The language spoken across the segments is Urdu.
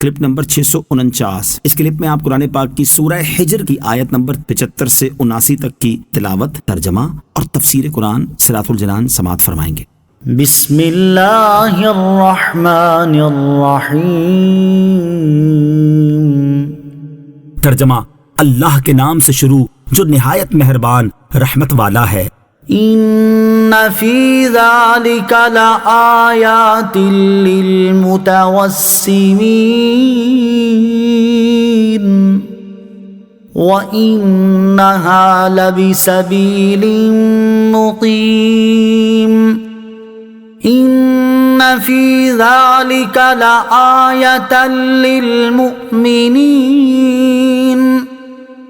Clip number 649۔ اس کلپ میں آپ قرآن پاک کی سورہ حجر کی آیت نمبر 75 سے 79 تک کی تلاوت، ترجمہ اور تفسیر قرآن صراط الجنان سماعت فرمائیں گے۔ بسم اللہ الرحمن الرحیم۔ ترجمہ، اللہ کے نام سے شروع جو نہایت مہربان رحمت والا ہے۔ ان فی ذالک لآیات للمتوسمین وانہا لبسبیل مقیم۔ ان فی ذالک لآیۃ للمؤمنین۔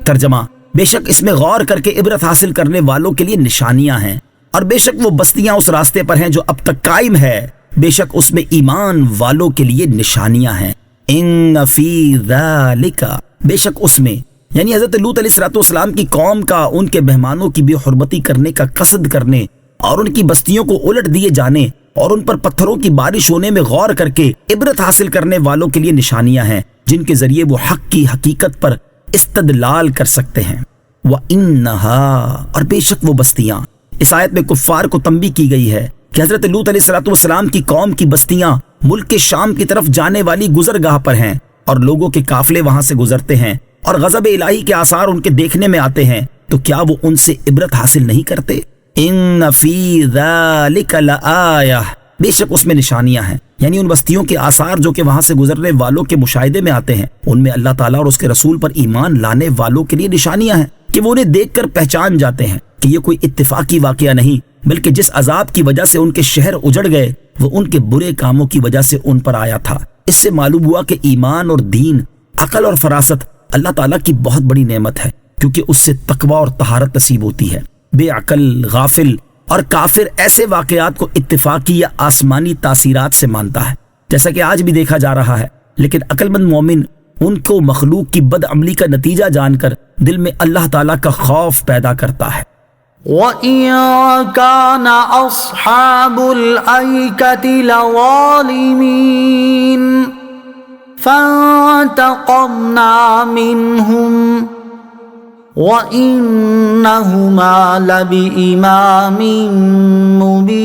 ترجمہ، بے شک اس میں غور کر کے عبرت حاصل کرنے والوں کے لیے نشانیاں ہیں، اور بے شک وہ بستیاں اس راستے پر ہیں جو اب تک قائم ہے، بے شک اس میں ایمان والوں کے لیے نشانیاں ہیں۔ ان فی ذالک، بے شک اس میں، یعنی حضرت لوط علیہ السلام کی قوم کا ان کے مہمانوں کی بے حرمتی کرنے کا قصد کرنے اور ان کی بستیوں کو الٹ دیے جانے اور ان پر پتھروں کی بارش ہونے میں غور کر کے عبرت حاصل کرنے والوں کے لیے نشانیاں ہیں، جن کے ذریعے وہ حق کی حقیقت پر استدلال کر سکتے ہیں۔ وَإِنَّهَا، اور بے شک وہ بستیاں، اس آیت میں کفار کو تنبیہ کی گئی ہے کہ حضرت لوط علیہ السلام کی قوم کی بستیاں ملک شام کی طرف جانے والی گزرگاہ پر ہیں، اور لوگوں کے قافلے وہاں سے گزرتے ہیں اور غضب الہی کے آثار ان کے دیکھنے میں آتے ہیں، تو کیا وہ ان سے عبرت حاصل نہیں کرتے؟ ان فی ذالک لآیہ، بے شک اس میں نشانیاں ہیں، یعنی ان بستیوں کے آثار جو کہ وہاں سے گزرنے والوں کے مشاہدے میں آتے ہیں، ان میں اللہ تعالیٰ اور اس کے رسول پر ایمان لانے والوں کے لیے نشانیاں ہیں کہ وہ انہیں دیکھ کر پہچان جاتے ہیں کہ یہ کوئی اتفاقی واقعہ نہیں، بلکہ جس عذاب کی وجہ سے ان کے شہر اجڑ گئے وہ ان کے برے کاموں کی وجہ سے ان پر آیا تھا۔ اس سے معلوم ہوا کہ ایمان اور دین، عقل اور فراست اللہ تعالیٰ کی بہت بڑی نعمت ہے، کیونکہ اس سے تقوی اور طہارت نصیب ہوتی ہے۔ بے عقل، غافل اور کافر ایسے واقعات کو اتفاقی یا آسمانی تاثیرات سے مانتا ہے، جیسا کہ آج بھی دیکھا جا رہا ہے، لیکن عقل مند مومن ان کو مخلوق کی بد عملی کا نتیجہ جان کر دل میں اللہ تعالیٰ کا خوف پیدا کرتا ہے۔ وَإِن كَانَ أَصْحَابُ الْأَيْكَةِ لَظَالِمِينَ فَانْتَقَمْنَا مِنْهُمْ وَإِنَّهُمَا لَبِإِمَامٍ مُبِينٍ۔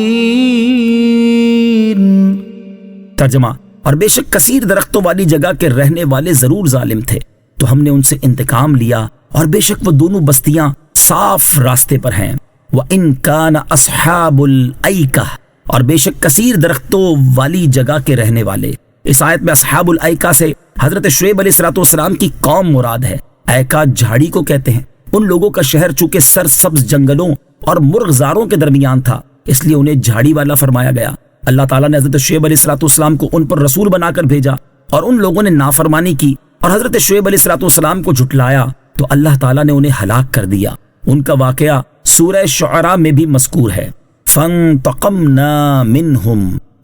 ترجمہ، اور بے شک کثیر درختوں والی جگہ کے رہنے والے ضرور ظالم تھے، تو ہم نے ان سے انتقام لیا، اور بے شک وہ دونوں بستیاں صاف راستے پر ہیں۔ وَإِن كَانَ أَصْحَابُ الْأَيْكَةِ، اور بے شک کثیر درختوں والی جگہ کے رہنے والے۔ اس آیت میں اصحاب الایکہ سے حضرت شعیب علیہ السلام کی قوم مراد ہے۔ ایکا جھاڑی کو کہتے ہیں۔ ان لوگوں کا شہر چونکہ سرسبز جنگلوں اور مرغزاروں کے درمیان تھا، اس لیے انہیں جھاڑی والا فرمایا گیا۔ اللہ تعالیٰ نے حضرت شعیب علیہ السلام کو ان پر رسول بنا کر بھیجا، اور ان لوگوں نے نافرمانی کی اور حضرت شعیب علیہ السلام کو جھٹلایا، تو اللہ تعالیٰ نے انہیں ہلاک کر دیا۔ ان کا واقعہ سورہ شعراء میں بھی مذکور ہے۔ فَانْتَقَمْنَا مِنْهُمْ،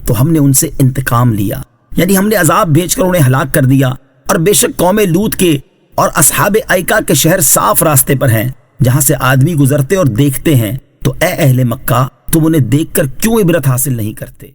تو ہم نے ان سے انتقام لیا، یعنی ہم نے عذاب بھیج کر انہیں ہلاک کر دیا۔ اور بے شک قوم لوط کے اور اصحاب ایکا کے شہر صاف راستے پر ہیں، جہاں سے آدمی گزرتے اور دیکھتے ہیں، تو اے اہل مکہ، تم انہیں دیکھ کر کیوں عبرت حاصل نہیں کرتے؟